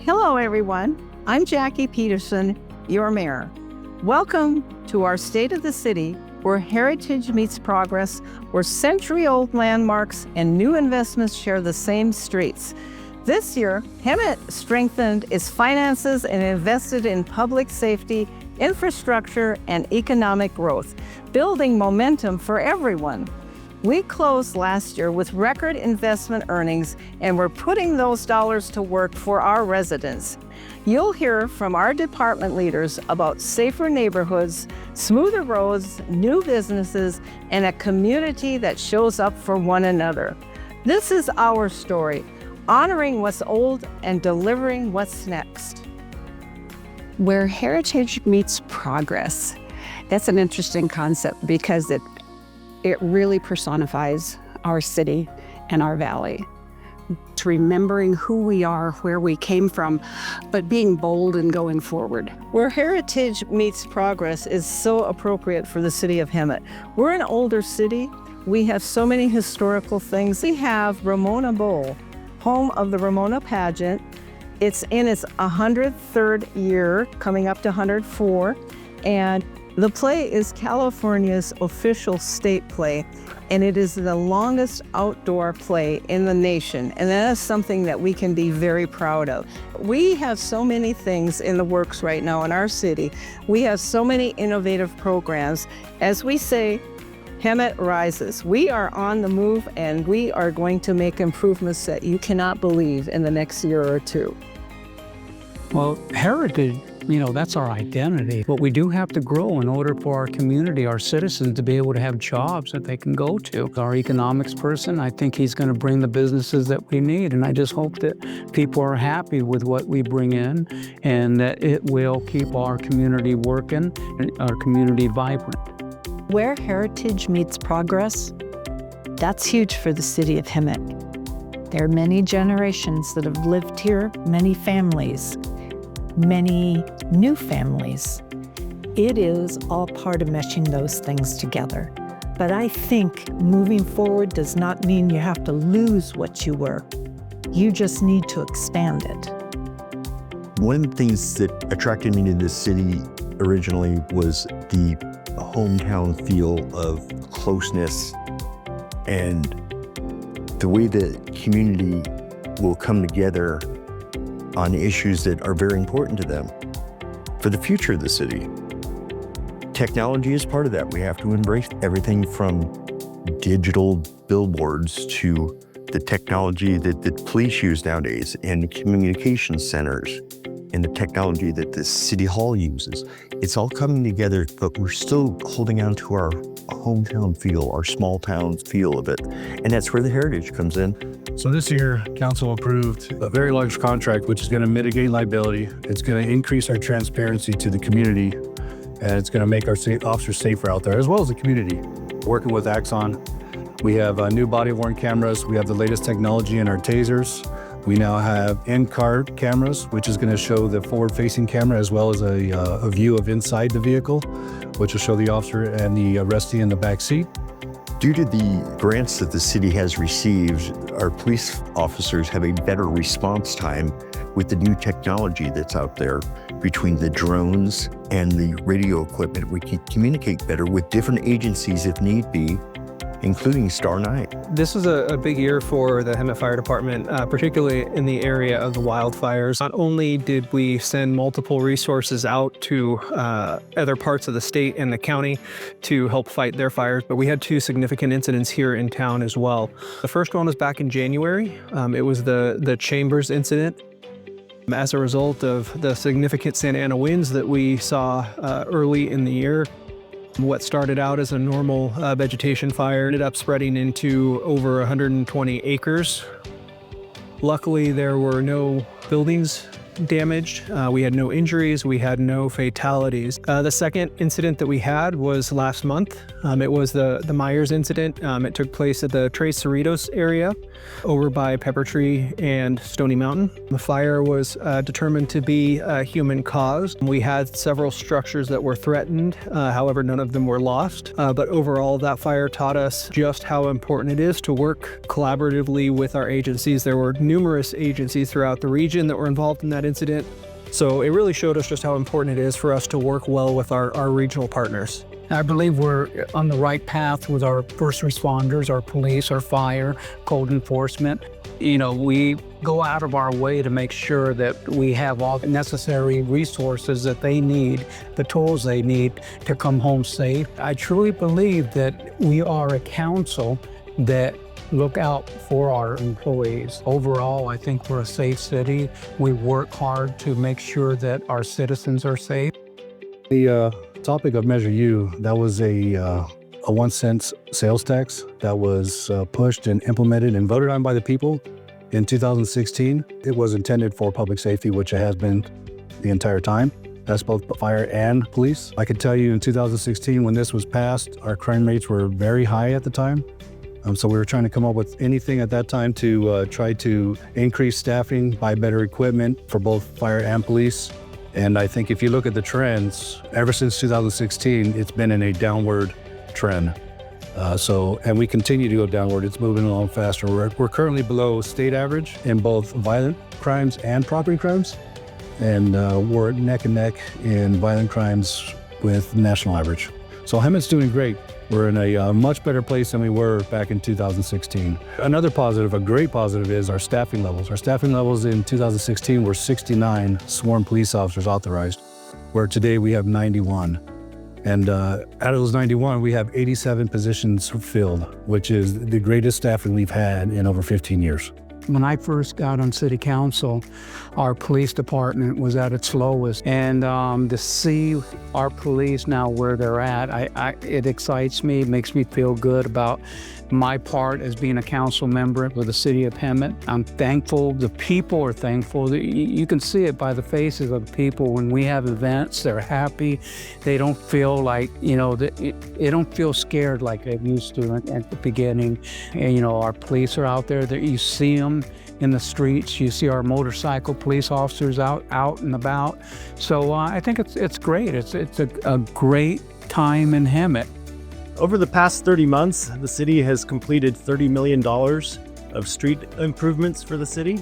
Hello, everyone. I'm Jackie Peterson, your mayor. Welcome to our State of the City, where heritage meets progress, where century-old landmarks and new investments share the same streets. This year, Hemet strengthened its finances and invested in public safety, infrastructure, and economic growth, building momentum for everyone. We closed last year with record investment earnings, and we're putting those dollars to work for our residents. You'll hear from our department leaders about safer neighborhoods, smoother roads, new businesses, and a community that shows up for one another. This is our story, honoring what's old and delivering what's next. Where heritage meets progress. That's an interesting concept because it really personifies our city and our valley. To remembering who we are, where we came from, but being bold and going forward. Where heritage meets progress is so appropriate for the city of Hemet. We're an older city. We have so many historical things. We have Ramona Bowl, home of the Ramona pageant. It's in its 103rd year, coming up to 104, and the play is California's official state play, and it is the longest outdoor play in the nation, and that is something that we can be very proud of. We have so many things in the works right now in our city. We have so many innovative programs. As we say, Hemet rises. We are on the move, and we are going to make improvements that you cannot believe in the next year or two. Well, heritage, that's our identity. But we do have to grow in order for our community, our citizens, to be able to have jobs that they can go to. Our economics person, I think he's going to bring the businesses that we need. And I just hope that people are happy with what we bring in and that it will keep our community working and our community vibrant. Where heritage meets progress, that's huge for the city of Hemet. There are many generations that have lived here, many families, many new families. It is all part of meshing those things together. But I think moving forward does not mean you have to lose what you were. You just need to expand it. One of the things that attracted me to this city originally was the hometown feel of closeness and the way the community will come together on issues that are very important to them for the future of the city. Technology is part of that. We have to embrace everything from digital billboards to the technology that the police use nowadays and communication centers and the technology that the city hall uses. It's all coming together, but we're still holding on to our hometown feel, our small town feel of it. And that's where the heritage comes in. So this year, council approved a very large contract, which is going to mitigate liability. It's going to increase our transparency to the community, and it's going to make our officers safer out there, as well as the community. Working with Axon, we have new body-worn cameras. We have the latest technology in our tasers. We now have in-car cameras, which is going to show the forward-facing camera as well as a view of inside the vehicle, which will show the officer and the arrestee in the back seat. Due to the grants that the city has received, our police officers have a better response time with the new technology that's out there. Between the drones and the radio equipment, we can communicate better with different agencies if need be, including Star 9. This was a big year for the Hemet Fire Department, particularly in the area of the wildfires. Not only did we send multiple resources out to other parts of the state and the county to help fight their fires, but we had two significant incidents here in town as well. The first one was back in January. It was the Chambers incident. As a result of the significant Santa Ana winds that we saw early in the year, what started out as a normal vegetation fire ended up spreading into over 120 acres. Luckily, there were no buildings damaged. We had no injuries. We had no fatalities. The second incident that we had was last month. It was the Myers incident. It took place at the Tres Cerritos area over by Pepper Tree and Stony Mountain. The fire was determined to be human caused. We had several structures that were threatened. However, none of them were lost. But overall, that fire taught us just how important it is to work collaboratively with our agencies. There were numerous agencies throughout the region that were involved in that incident. So it really showed us just how important it is for us to work well with our regional partners. I believe we're on the right path with our first responders, our police, our fire, code enforcement. You know, we go out of our way to make sure that we have all the necessary resources that they need, the tools they need to come home safe. I truly believe that we are a council that look out for our employees. Overall, I think we're a safe city. We work hard to make sure that our citizens are safe. The topic of Measure U, that was a 1 cent sales tax that was pushed and implemented and voted on by the people in 2016. It was intended for public safety, which it has been the entire time. That's both fire and police. I could tell you in 2016, when this was passed, our crime rates were very high at the time. So we were trying to come up with anything at that time to try to increase staffing, buy better equipment for both fire and police. And I think if you look at the trends, ever since 2016, it's been in a downward trend. And we continue to go downward. It's moving along faster. We're currently below state average in both violent crimes and property crimes. And we're neck and neck in violent crimes with national average. So Hemet's doing great. We're in a much better place than we were back in 2016. Another positive, a great positive, is our staffing levels. Our staffing levels in 2016 were 69 sworn police officers authorized, where today we have 91. And out of those 91, we have 87 positions filled, which is the greatest staffing we've had in over 15 years. When I first got on city council, our police department was at its lowest. And to see our police now where they're at, it excites me, makes me feel good about my part as being a council member with the city of Hemet. I'm thankful. The people are thankful. You can see it by the faces of the people. When we have events, they're happy. They don't feel like, they don't feel scared like they used to at the beginning. And, our police are out there. You see them in the streets. You see our motorcycle police officers out and about. So I think it's great. It's a great time in Hemet. Over the past 30 months, the city has completed $30 million of street improvements for the city.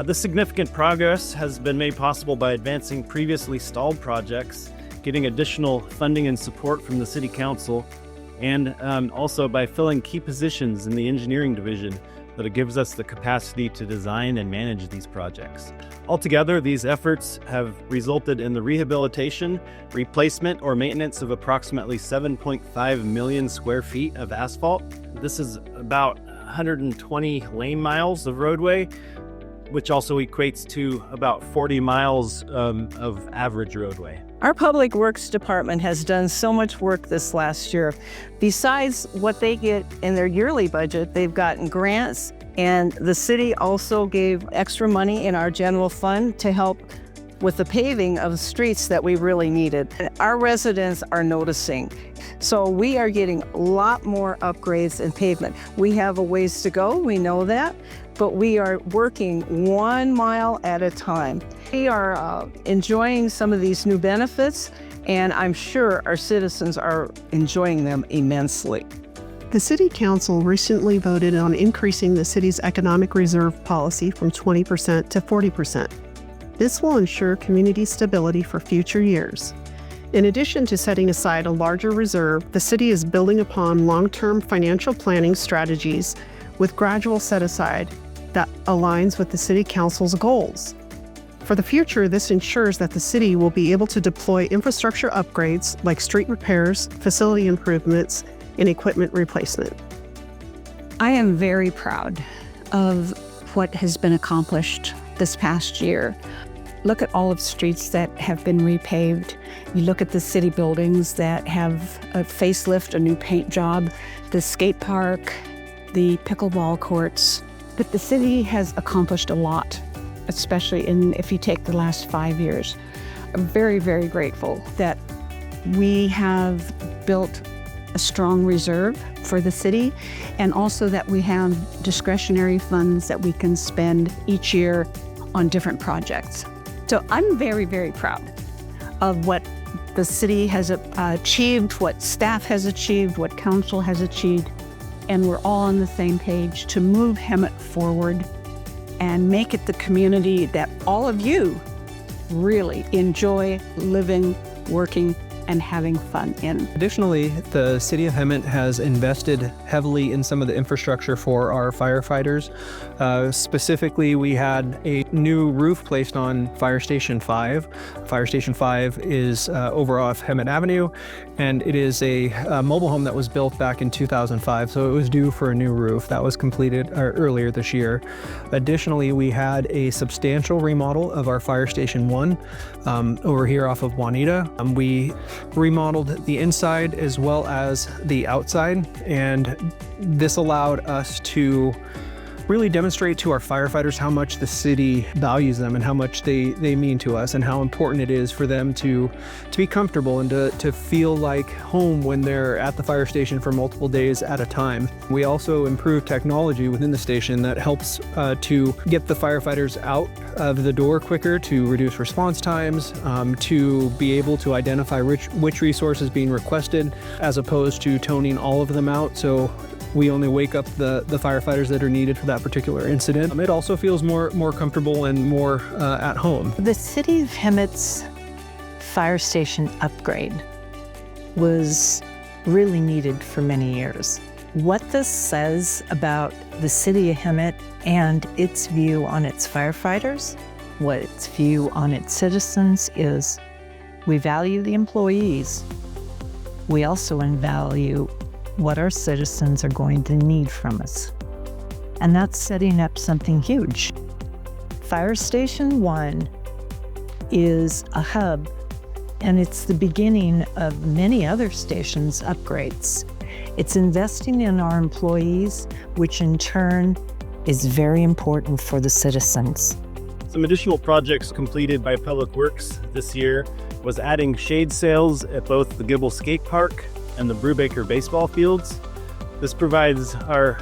This significant progress has been made possible by advancing previously stalled projects, getting additional funding and support from the City Council, and also by filling key positions in the engineering division that it gives us the capacity to design and manage these projects. Altogether, these efforts have resulted in the rehabilitation, replacement, or maintenance of approximately 7.5 million square feet of asphalt. This is about 120 lane miles of roadway, which also equates to about 40 miles of average roadway. Our Public Works Department has done so much work this last year. Besides what they get in their yearly budget, they've gotten grants, and the city also gave extra money in our general fund to help with the paving of streets that we really needed. And our residents are noticing. So we are getting a lot more upgrades and pavement. We have a ways to go, we know that, but we are working 1 mile at a time. We are enjoying some of these new benefits, and I'm sure our citizens are enjoying them immensely. The City Council recently voted on increasing the city's economic reserve policy from 20% to 40%. This will ensure community stability for future years. In addition to setting aside a larger reserve, the city is building upon long-term financial planning strategies with gradual set-aside that aligns with the City Council's goals. For the future, this ensures that the city will be able to deploy infrastructure upgrades like street repairs, facility improvements, and equipment replacement. I am very proud of what has been accomplished this past year. Look at all of the streets that have been repaved. You look at the city buildings that have a facelift, a new paint job, the skate park, the pickleball courts. But the city has accomplished a lot, especially if you take the last 5 years. I'm very, very grateful that we have built a strong reserve for the city, and also that we have discretionary funds that we can spend each year on different projects. So I'm very, very proud of what the city has achieved, what staff has achieved, what council has achieved, and we're all on the same page to move Hemet forward and make it the community that all of you really enjoy living, working, and having fun in. Additionally, the City of Hemet has invested heavily in some of the infrastructure for our firefighters. Specifically, we had a new roof placed on Fire Station 5. Fire Station 5 is over off Hemet Avenue, and it is a mobile home that was built back in 2005, so it was due for a new roof. That was completed earlier this year. Additionally, we had a substantial remodel of our Fire Station 1 over here off of Juanita. We remodeled the inside as well as the outside, and this allowed us to really demonstrate to our firefighters how much the city values them and how much they mean to us, and how important it is for them to be comfortable and to feel like home when they're at the fire station for multiple days at a time. We also improved technology within the station that helps to get the firefighters out of the door quicker, to reduce response times, to be able to identify which resource is being requested, as opposed to toning all of them out. So we only wake up the firefighters that are needed for that particular incident. It also feels more comfortable and more at home. The City of Hemet's fire station upgrade was really needed for many years. What this says about the City of Hemet and its view on its firefighters, what its view on its citizens is, we value the employees. We also value what our citizens are going to need from us. And that's setting up something huge. Fire Station 1 is a hub, and it's the beginning of many other stations' upgrades. It's investing in our employees, which in turn is very important for the citizens. Some additional projects completed by Public Works this year was adding shade sails at both the Gibble Skate Park and the Brubaker baseball fields. This provides our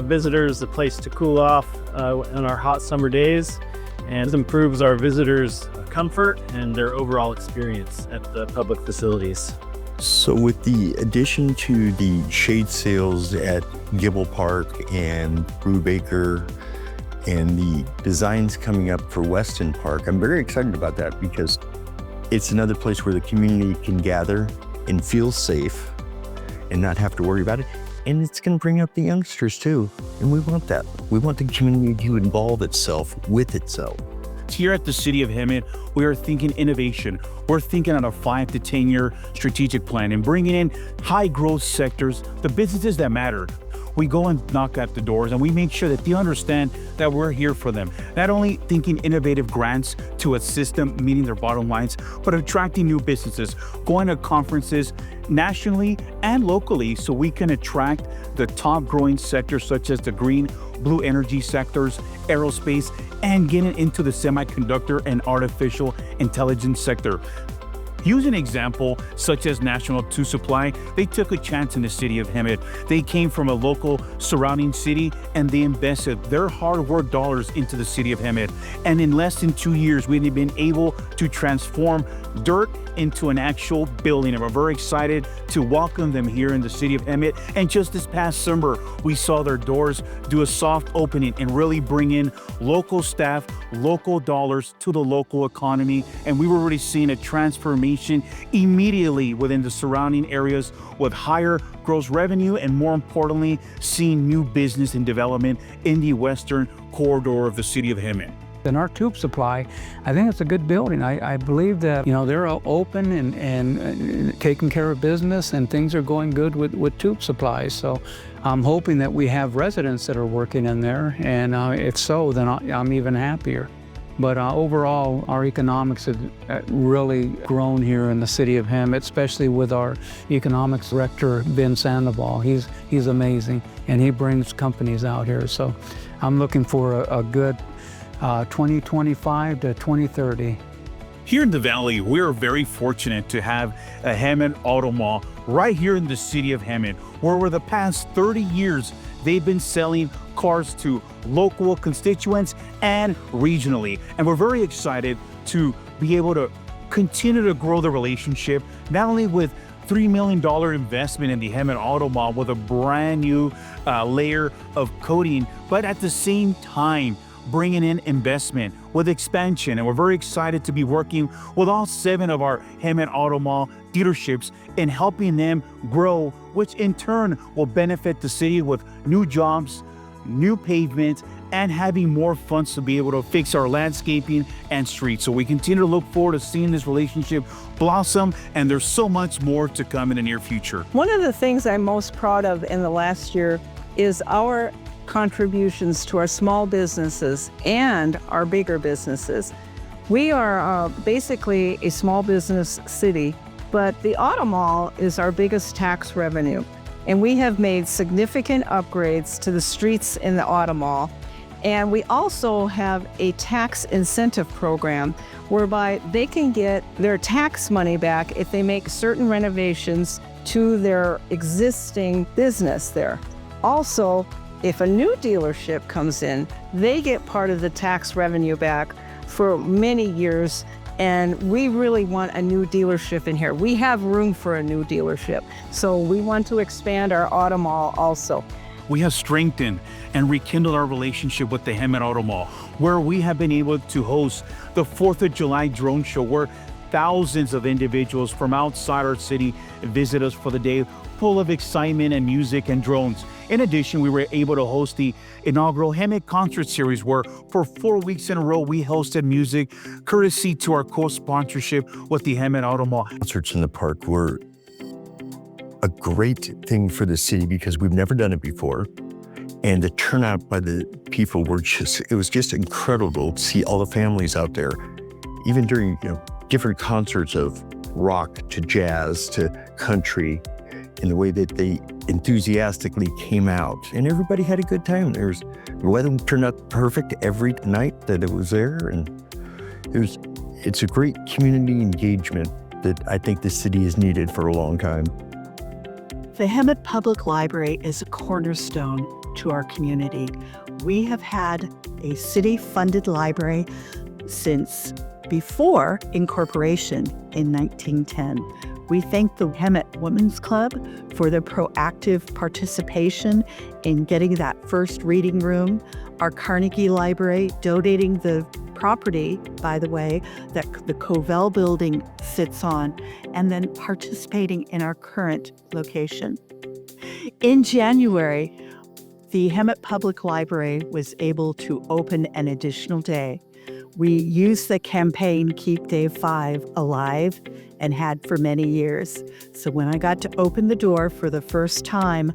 visitors a place to cool off on our hot summer days, and improves our visitors' comfort and their overall experience at the public facilities. So with the addition to the shade sails at Gibble Park and Brubaker and the designs coming up for Weston Park, I'm very excited about that because it's another place where the community can gather and feel safe and not have to worry about it. And it's going to bring up the youngsters too. And we want that. We want the community to involve itself with itself. Here at the City of Hemet, we are thinking innovation. We're thinking on a 5 to 10 year strategic plan and bringing in high growth sectors, the businesses that matter. We go and knock at the doors and we make sure that they understand that we're here for them. Not only thinking innovative grants to assist them meeting their bottom lines, but attracting new businesses, going to conferences nationally and locally so we can attract the top growing sectors such as the green, blue energy sectors, aerospace, and getting into the semiconductor and artificial intelligence sector. Use an example such as National 2 Supply. They took a chance in the City of Hemet. They came from a local surrounding city and they invested their hard work dollars into the City of Hemet. And in less than 2 years, we've been able to transform dirt into an actual building. And we're very excited to welcome them here in the City of Hemet. And just this past summer, we saw their doors do a soft opening and really bring in local staff, local dollars to the local economy. And we were already seeing a transformation immediately within the surrounding areas with higher gross revenue and, more importantly, seeing new business and development in the western corridor of the City of Hemet. And our tube supply, I think it's a good building. I believe that, you know, they're open and taking care of business and things are going good with tube supplies. So I'm hoping that we have residents that are working in there. And if so, then I'm even happier. But overall, our economics have really grown here in the City of Hemet, especially with our economics director, Ben Sandoval. He's amazing, and he brings companies out here. So I'm looking for a good 2025 to 2030. Here in the Valley, we're very fortunate to have a Hemet Auto Mall right here in the City of Hemet, where over the past 30 years, they've been selling cars to local constituents and regionally. And we're very excited to be able to continue to grow the relationship, not only with $3 million investment in the Hemet Auto Mall with a brand new layer of coating, but at the same time, bringing in investment with expansion. And we're very excited to be working with all 7 of our Hemet Auto Mall dealerships and helping them grow, which in turn will benefit the city with new jobs, new pavement, and having more funds to be able to fix our landscaping and streets. So we continue to look forward to seeing this relationship blossom, and there's so much more to come in the near future. One of the things I'm most proud of in the last year is our contributions to our small businesses and our bigger businesses. We are basically a small business city, but the Auto Mall is our biggest tax revenue. And we have made significant upgrades to the streets in the Auto Mall. And we also have a tax incentive program whereby they can get their tax money back if they make certain renovations to their existing business there. Also, if a new dealership comes in, they get part of the tax revenue back for many years. And we really want a new dealership in here. We have room for a new dealership. So we want to expand our Auto Mall also. We have strengthened and rekindled our relationship with the Hemet Auto Mall, where we have been able to host the 4th of July drone show, where thousands of individuals from outside our city visit us for the day, full of excitement and music and drones. In addition, we were able to host the inaugural Hemet Concert Series, where for 4 weeks in a row, we hosted music, courtesy to our co-sponsorship with the Hemet Auto Mall. Concerts in the park were a great thing for the city because we've never done it before. And the turnout by the people it was just incredible to see all the families out there, even during different concerts of rock to jazz to country, in the way that they enthusiastically came out. And everybody had a good time. The weather turned out perfect every night that it was there. And it's a great community engagement that I think the city has needed for a long time. The Hemet Public Library is a cornerstone to our community. We have had a city-funded library since before incorporation in 1910. We thank the Hemet Women's Club for their proactive participation in getting that first reading room, our Carnegie Library donating the property, by the way, that the Covell building sits on, and then participating in our current location. In January, the Hemet Public Library was able to open an additional day. We used the campaign Keep Day 5 alive and had for many years. So when I got to open the door for the first time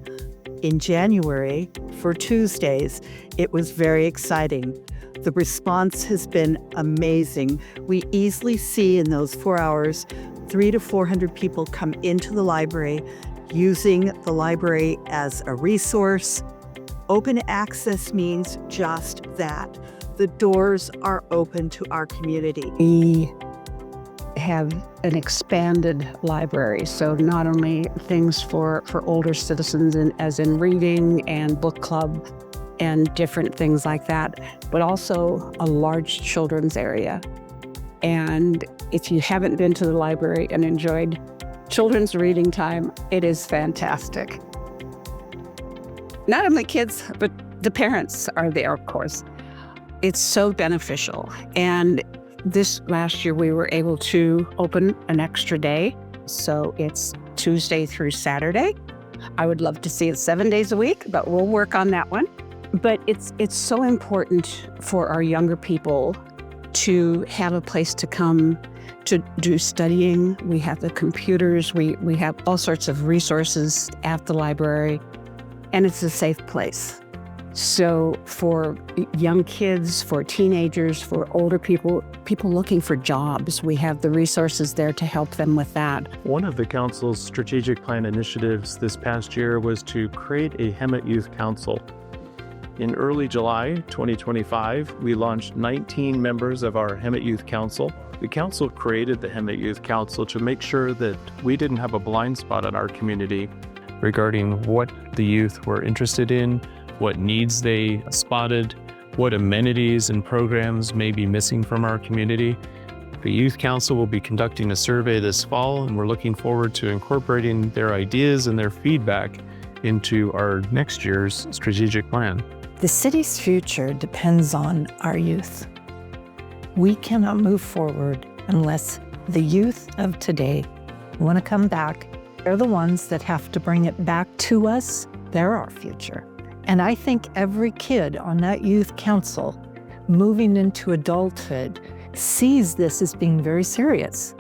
in January for Tuesdays, it was very exciting. The response has been amazing. We easily see in those 4 hours, 300 to 400 people come into the library, using the library as a resource. Open access means just that. The doors are open to our community. We have an expanded library, so not only things for older citizens as in reading and book club and different things like that, but also a large children's area. And if you haven't been to the library and enjoyed children's reading time, it is fantastic. Not only kids, but the parents are there, of course. It's so beneficial. And this last year, we were able to open an extra day. So it's Tuesday through Saturday. I would love to see it 7 days a week, but we'll work on that one. But it's so important for our younger people to have a place to come to do studying. We have the computers, we have all sorts of resources at the library, and it's a safe place. So for young kids, for teenagers, for older people looking for jobs, we have the resources there to help them with that. One of the council's strategic plan initiatives this past year was to create a Hemet Youth Council. In early July 2025, we launched 19 members of our Hemet Youth Council. The council created the Hemet Youth Council to make sure that we didn't have a blind spot in our community regarding what the youth were interested in, what needs they spotted, what amenities and programs may be missing from our community. The Youth Council will be conducting a survey this fall, and we're looking forward to incorporating their ideas and their feedback into our next year's strategic plan. The city's future depends on our youth. We cannot move forward unless the youth of today want to come back. They're the ones that have to bring it back to us. They're our future. And I think every kid on that youth council moving into adulthood sees this as being very serious.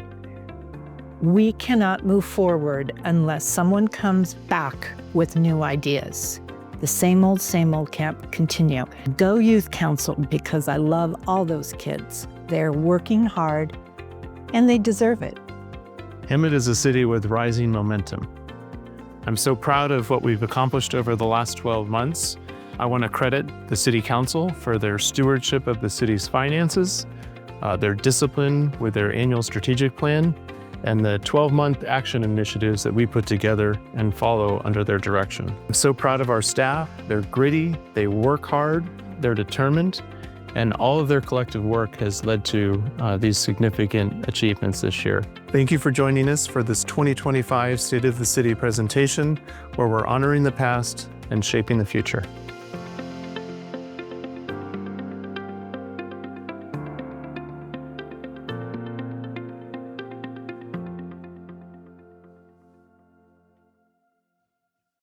We cannot move forward unless someone comes back with new ideas. The same old can't continue. Go Youth Council, because I love all those kids. They're working hard and they deserve it. Hemet is a city with rising momentum. I'm so proud of what we've accomplished over the last 12 months. I want to credit the City Council for their stewardship of the city's finances, their discipline with their annual strategic plan, and the 12-month action initiatives that we put together and follow under their direction. I'm so proud of our staff. They're gritty, they work hard, they're determined, and all of their collective work has led to these significant achievements this year. Thank you for joining us for this 2025 State of the City presentation, where we're honoring the past and shaping the future.